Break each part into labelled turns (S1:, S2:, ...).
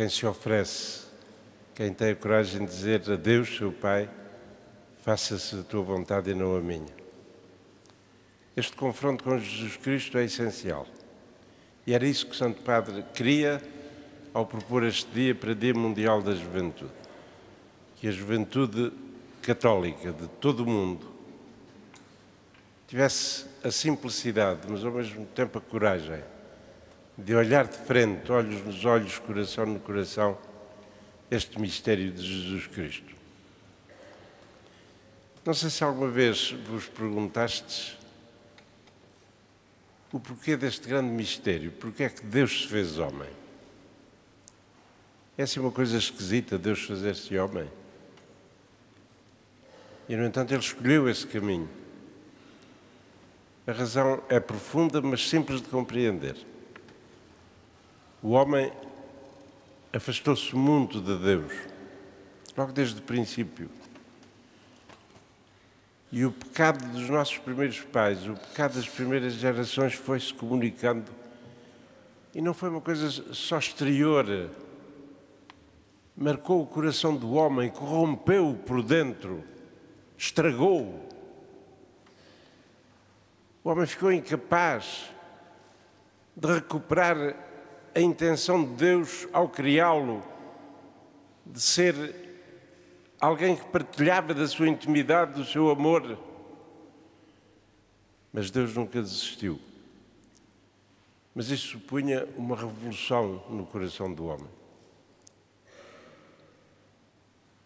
S1: quem se oferece, quem tem a coragem de dizer a Deus, seu Pai, faça-se a tua vontade e não a minha. Este confronto com Jesus Cristo é essencial. E era isso que o Santo Padre queria ao propor este dia para Dia Mundial da Juventude. Que a juventude católica de todo o mundo tivesse a simplicidade, mas ao mesmo tempo a coragem de olhar de frente, olhos nos olhos, coração no coração, este mistério de Jesus Cristo. Não sei se alguma vez vos perguntastes o porquê deste grande mistério, porquê é que Deus se fez homem? É assim uma coisa esquisita, Deus fazer-se homem? E, no entanto, Ele escolheu esse caminho. A razão é profunda, mas simples de compreender. O homem afastou-se muito de Deus, logo desde o princípio. E o pecado dos nossos primeiros pais, o pecado das primeiras gerações foi-se comunicando. E não foi uma coisa só exterior. Marcou o coração do homem, corrompeu-o por dentro, estragou-o. O homem ficou incapaz de recuperar a intenção de Deus ao criá-lo, de ser alguém que partilhava da sua intimidade, do seu amor. Mas Deus nunca desistiu. Mas isso supunha uma revolução no coração do homem.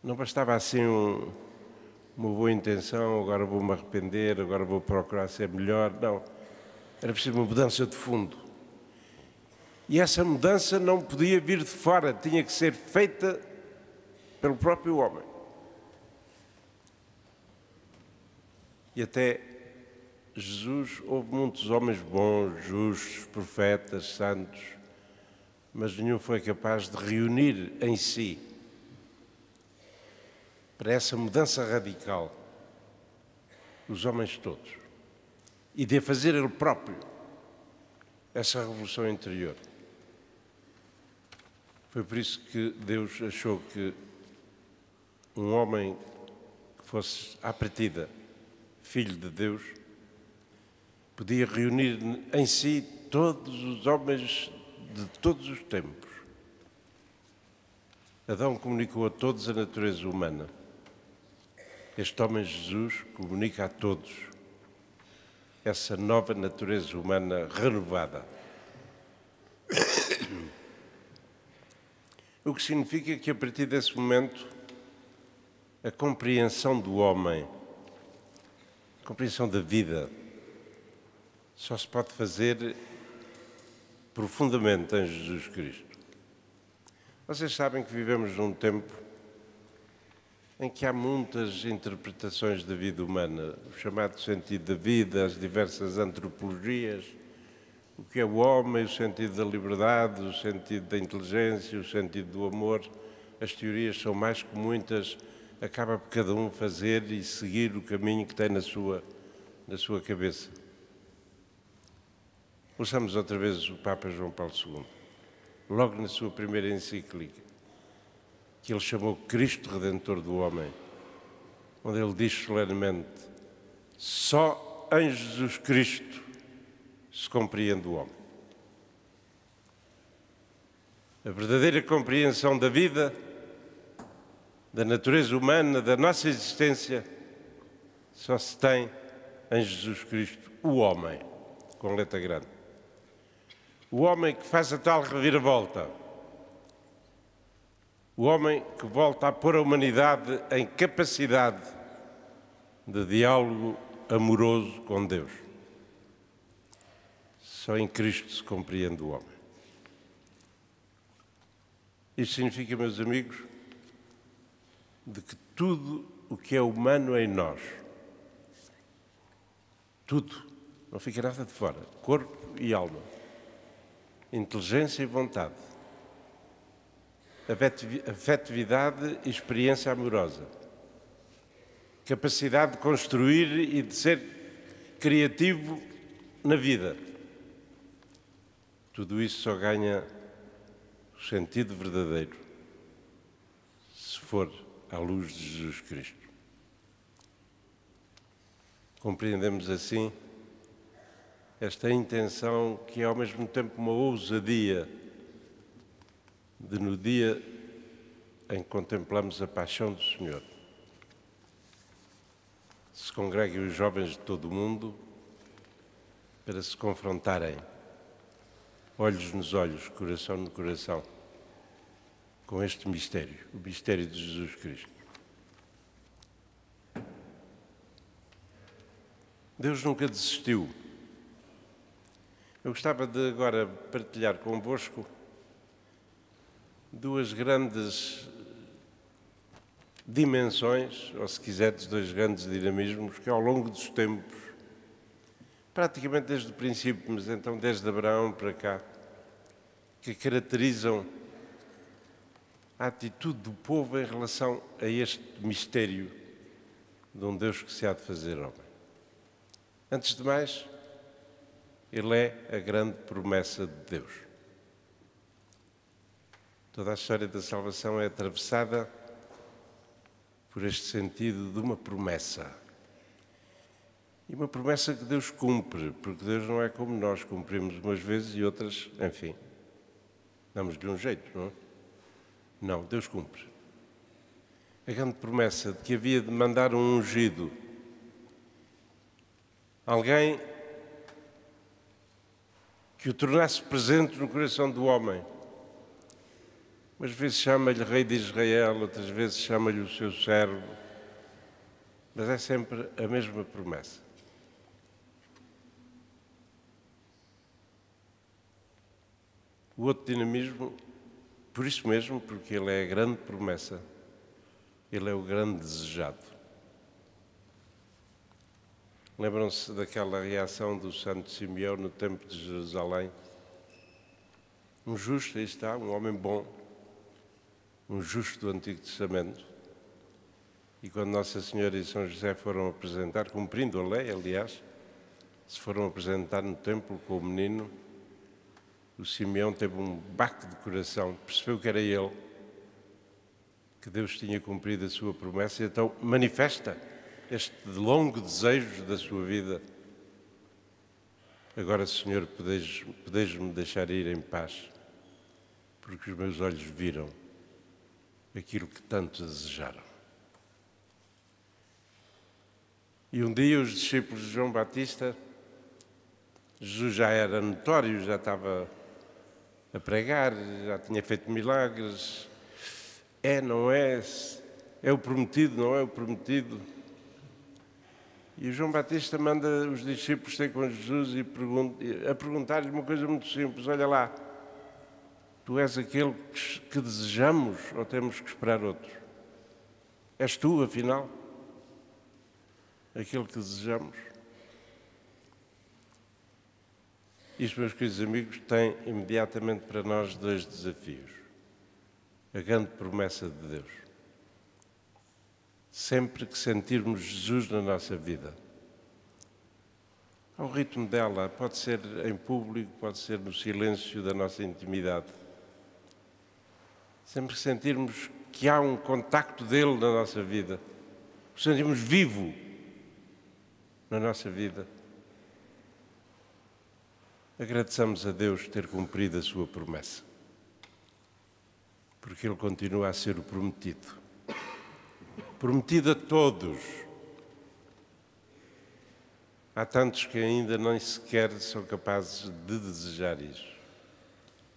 S1: Não bastava assim uma boa intenção, agora vou-me arrepender, agora vou procurar ser melhor. Não, era preciso uma mudança de fundo. E essa mudança não podia vir de fora, tinha que ser feita pelo próprio homem. E até Jesus, houve muitos homens bons, justos, profetas, santos, mas nenhum foi capaz de reunir em si, para essa mudança radical, os homens todos, e de fazer ele próprio essa revolução interior. Foi por isso que Deus achou que um homem que fosse à partida filho de Deus podia reunir em si todos os homens de todos os tempos. Adão comunicou a todos a natureza humana. Este homem Jesus comunica a todos essa nova natureza humana renovada. O que significa que, a partir desse momento, a compreensão do homem, a compreensão da vida, só se pode fazer profundamente em Jesus Cristo. Vocês sabem que vivemos num tempo em que há muitas interpretações da vida humana, o chamado sentido da vida, as diversas antropologias, o que é o homem, o sentido da liberdade, o sentido da inteligência, o sentido do amor. As teorias são mais que muitas, acaba por cada um fazer e seguir o caminho que tem na sua cabeça. Ouçamos outra vez o Papa João Paulo II, logo na sua primeira encíclica, que ele chamou Cristo Redentor do Homem, onde ele diz solenemente: só em Jesus Cristo se compreende o homem. A verdadeira compreensão da vida, da natureza humana, da nossa existência, só se tem em Jesus Cristo, o homem, com letra grande. O homem que faz a tal reviravolta. O homem que volta a pôr a humanidade em capacidade de diálogo amoroso com Deus. Só em Cristo se compreende o homem. Isto significa, meus amigos, de que tudo o que é humano em nós, tudo, não fica nada de fora, corpo e alma, inteligência e vontade, afetividade e experiência amorosa, capacidade de construir e de ser criativo na vida. Tudo isso só ganha o sentido verdadeiro, se for à luz de Jesus Cristo. Compreendemos assim esta intenção que é ao mesmo tempo uma ousadia de, no dia em que contemplamos a paixão do Senhor, se congreguem os jovens de todo o mundo para se confrontarem, olhos nos olhos, coração no coração, com este mistério, o mistério de Jesus Cristo. Deus nunca desistiu. Eu gostava de agora partilhar convosco duas grandes dimensões, ou se quiseres, dois grandes dinamismos que ao longo dos tempos, praticamente desde o princípio, mas então desde Abraão para cá, que caracterizam a atitude do povo em relação a este mistério de um Deus que se há de fazer homem. Antes de mais, ele é a grande promessa de Deus. Toda a história da salvação é atravessada por este sentido de uma promessa. E uma promessa que Deus cumpre, porque Deus não é como nós, cumprimos umas vezes e outras, enfim, damos-lhe um jeito, não é? Não, Deus cumpre. A grande promessa de que havia de mandar um ungido, alguém que o tornasse presente no coração do homem. Umas vezes chama-lhe Rei de Israel, outras vezes chama-lhe o seu servo, mas é sempre a mesma promessa. O outro dinamismo, por isso mesmo, porque ele é a grande promessa, ele é o grande desejado. Lembram-se daquela reação do Santo Simeão no Templo de Jerusalém? Um justo, aí está, um homem bom, um justo do Antigo Testamento. E quando Nossa Senhora e São José foram apresentar, cumprindo a lei, aliás, se foram apresentar no templo com o menino, o Simeão teve um baque de coração, percebeu que era ele, que Deus tinha cumprido a sua promessa, e então manifesta este longo desejo da sua vida. Agora, Senhor, podeis-me deixar ir em paz, porque os meus olhos viram aquilo que tanto desejaram. E um dia os discípulos de João Batista, Jesus já era notório, já estava a pregar, já tinha feito milagres. É, não é? É o prometido, não é o prometido? E o João Batista manda os discípulos ter com Jesus e a perguntar-lhe uma coisa muito simples. Olha lá, tu és aquele que desejamos ou temos que esperar outros? És tu, afinal, aquele que desejamos? Isto, meus queridos amigos, tem imediatamente para nós dois desafios. A grande promessa de Deus. Sempre que sentirmos Jesus na nossa vida, ao ritmo dela, pode ser em público, pode ser no silêncio da nossa intimidade. Sempre que sentirmos que há um contacto dele na nossa vida, o sentimos vivo na nossa vida, agradeçamos a Deus ter cumprido a sua promessa, porque ele continua a ser o prometido. Prometido a todos. Há tantos que ainda nem sequer são capazes de desejar isso.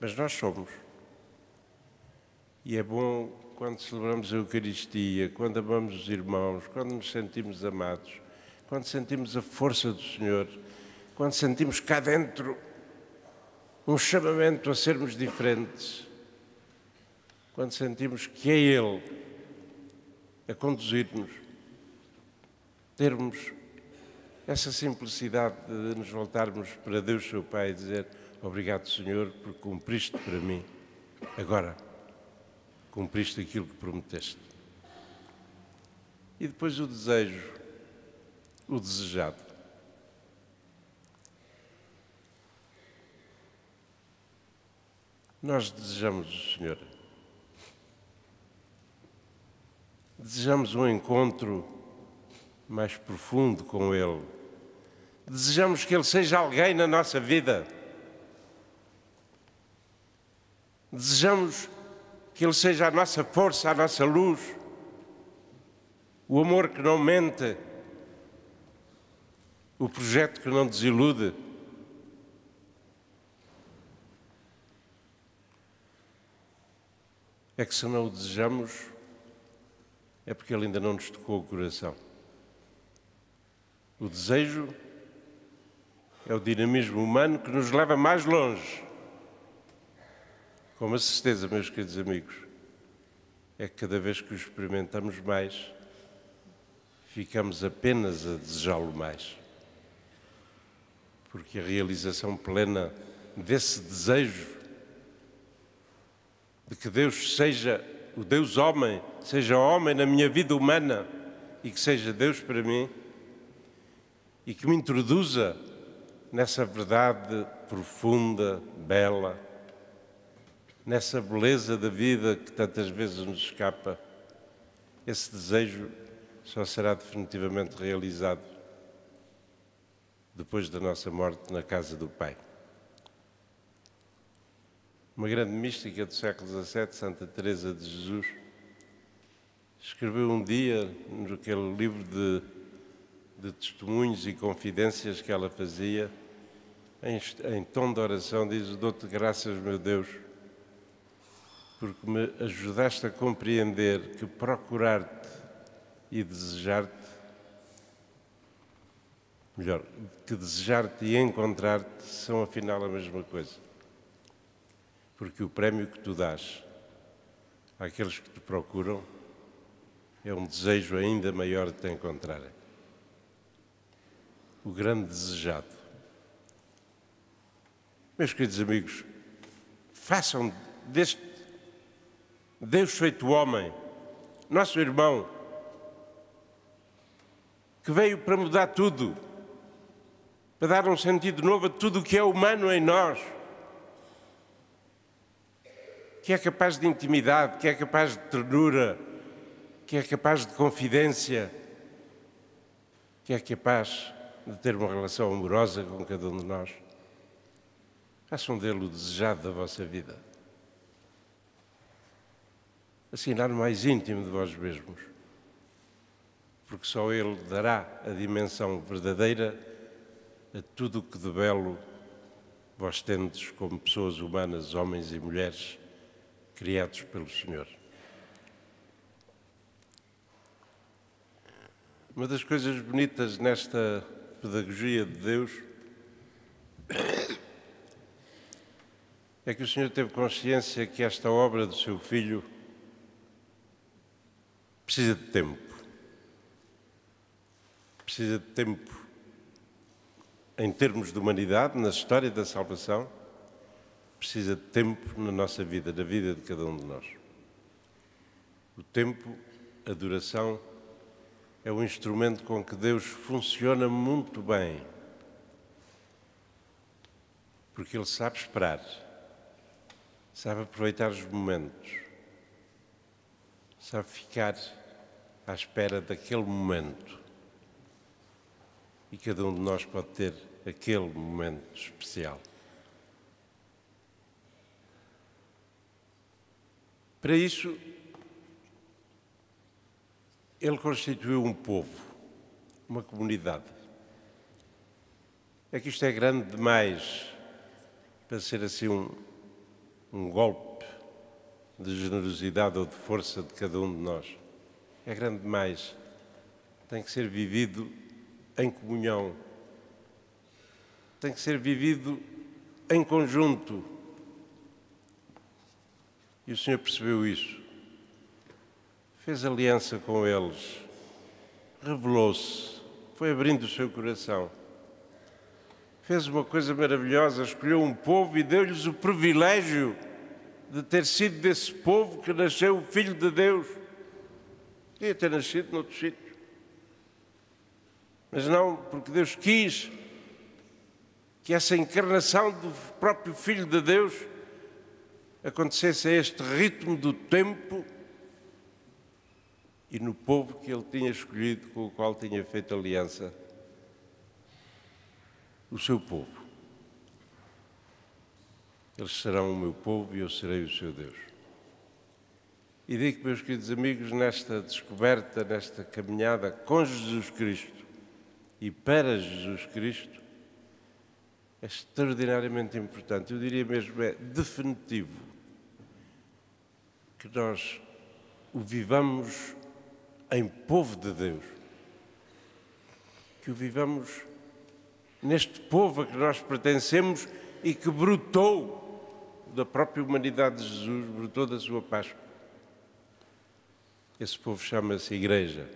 S1: Mas nós somos. E é bom quando celebramos a Eucaristia, quando amamos os irmãos, quando nos sentimos amados, quando sentimos a força do Senhor, quando sentimos cá dentro um chamamento a sermos diferentes, quando sentimos que é Ele a conduzir-nos, termos essa simplicidade de nos voltarmos para Deus, seu Pai, e dizer: obrigado, Senhor, porque cumpriste para mim. Agora, cumpriste aquilo que prometeste. E depois o desejo, o desejado. nós desejamos o Senhor. Desejamos um encontro mais profundo com Ele. Desejamos que Ele seja alguém na nossa vida. Desejamos que Ele seja a nossa força, a nossa luz, o amor que não mente, o projeto que não desilude. É que se não o desejamos, é porque Ele ainda não nos tocou o coração. O desejo é o dinamismo humano que nos leva mais longe. Com uma certeza, meus queridos amigos, é que cada vez que o experimentamos mais, ficamos apenas a desejá-lo mais. Porque a realização plena desse desejo de que Deus seja o Deus homem, seja homem na minha vida humana e que seja Deus para mim e que me introduza nessa verdade profunda, bela, nessa beleza da vida que tantas vezes nos escapa, esse desejo só será definitivamente realizado depois da nossa morte na casa do Pai. Uma grande mística do século XVII, Santa Teresa de Jesus, escreveu um dia, naquele livro de testemunhos e confidências que ela fazia, em tom de oração, diz: dou-te graças, meu Deus, porque me ajudaste a compreender que procurar-te e desejar-te, melhor, que desejar-te e encontrar-te são afinal a mesma coisa. Porque o prémio que tu dás àqueles que te procuram é um desejo ainda maior de te encontrarem. O grande desejado. Meus queridos amigos, façam deste Deus feito homem, nosso irmão, que veio para mudar tudo, para dar um sentido novo a tudo o que é humano em nós, que é capaz de intimidade, que é capaz de ternura, que é capaz de confidência, que é capaz de ter uma relação amorosa com cada um de nós. Façam dele o desejado da vossa vida. Assinar o mais íntimo de vós mesmos, porque só Ele dará a dimensão verdadeira a tudo o que de belo vós tendes como pessoas humanas, homens e mulheres, criados pelo Senhor. Uma das coisas bonitas nesta pedagogia de Deus é que o Senhor teve consciência que esta obra do seu Filho precisa de tempo. Precisa de tempo em termos de humanidade, na história da salvação, precisa de tempo na nossa vida, na vida de cada um de nós. O tempo, a duração, é um instrumento com que Deus funciona muito bem, porque Ele sabe esperar, sabe aproveitar os momentos, sabe ficar à espera daquele momento. E cada um de nós pode ter aquele momento especial. Para isso, Ele constituiu um povo, uma comunidade. É que isto é grande demais para ser assim um golpe de generosidade ou de força de cada um de nós. É grande demais. Tem que ser vivido em comunhão. Tem que ser vivido em conjunto. E o Senhor percebeu isso. Fez aliança com eles. Revelou-se. Foi abrindo o seu coração. Fez uma coisa maravilhosa. Escolheu um povo e deu-lhes o privilégio de ter sido desse povo que nasceu o Filho de Deus. Podia ter nascido noutro sítio. Mas não, porque Deus quis que essa encarnação do próprio Filho de Deus acontecesse a este ritmo do tempo e no povo que ele tinha escolhido, com o qual tinha feito aliança, o seu povo. Eles serão o meu povo e eu serei o seu Deus. E digo, meus queridos amigos, nesta descoberta, nesta caminhada com Jesus Cristo e para Jesus Cristo, é extraordinariamente importante, eu diria mesmo, é definitivo, que nós o vivamos em povo de Deus, que o vivamos neste povo a que nós pertencemos e que brotou da própria humanidade de Jesus, brotou da sua Páscoa. Esse povo chama-se Igreja.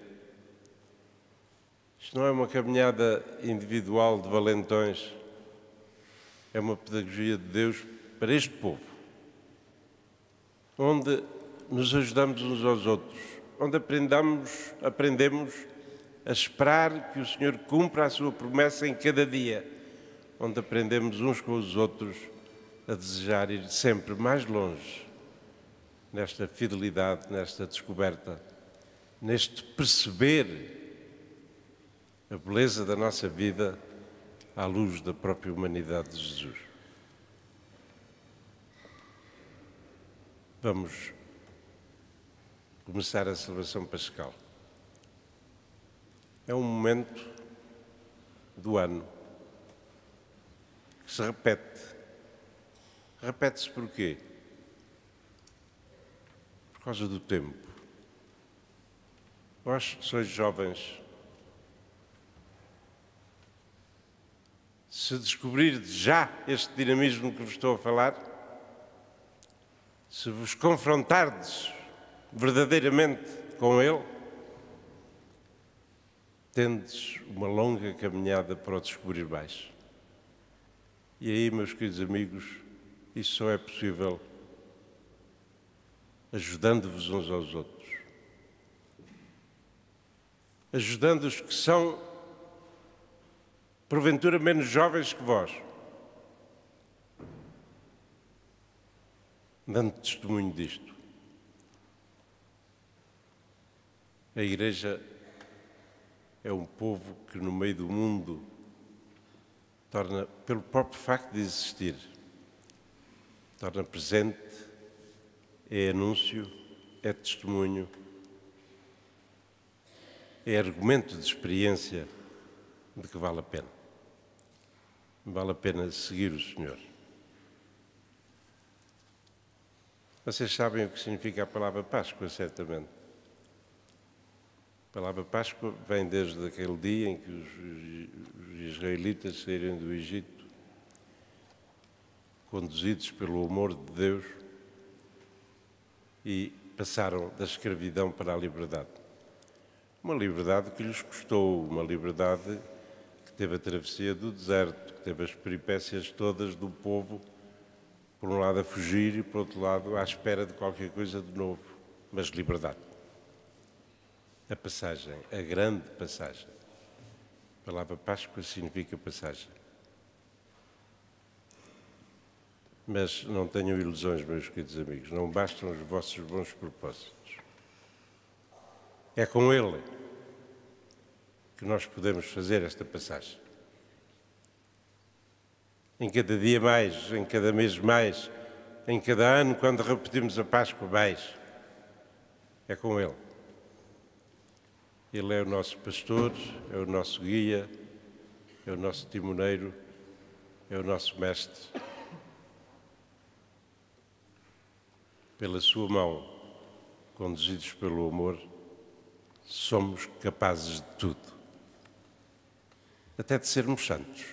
S1: Isto não é uma caminhada individual de valentões, é uma pedagogia de Deus para este povo, onde nos ajudamos uns aos outros, onde aprendemos a esperar que o Senhor cumpra a sua promessa em cada dia, onde aprendemos uns com os outros a desejar ir sempre mais longe nesta fidelidade, nesta descoberta, neste perceber a beleza da nossa vida à luz da própria humanidade de Jesus. Vamos começar a celebração pascal. É um momento do ano que se repete. Repete-se porquê? Por causa do tempo. Vós que sois jovens, se descobrirdes já este dinamismo que vos estou a falar, se vos confrontardes verdadeiramente com ele, tendes uma longa caminhada para o descobrir mais. E aí, meus queridos amigos, isso só é possível ajudando-vos uns aos outros. Ajudando os que são, porventura, menos jovens que vós. Dando testemunho disto. A Igreja é um povo que, no meio do mundo, torna, pelo próprio facto de existir, torna presente, é anúncio, é testemunho, é argumento de experiência de que vale a pena. Vale a pena seguir o Senhor. Vocês sabem o que significa a palavra Páscoa, certamente. A palavra Páscoa vem desde aquele dia em que os israelitas saíram do Egito, conduzidos pelo amor de Deus, e passaram da escravidão para a liberdade. Uma liberdade que lhes custou, uma liberdade que teve a travessia do deserto, que teve as peripécias todas do povo, por um lado a fugir e, por outro lado, à espera de qualquer coisa de novo, mas liberdade. A passagem, a grande passagem. A palavra Páscoa significa passagem. Mas não tenham ilusões, meus queridos amigos, não bastam os vossos bons propósitos. É com Ele que nós podemos fazer esta passagem. Em cada dia mais, em cada mês mais, em cada ano, quando repetimos a Páscoa mais, é com Ele. Ele é o nosso pastor, é o nosso guia, é o nosso timoneiro, é o nosso mestre. Pela sua mão, conduzidos pelo amor, somos capazes de tudo, até de sermos santos.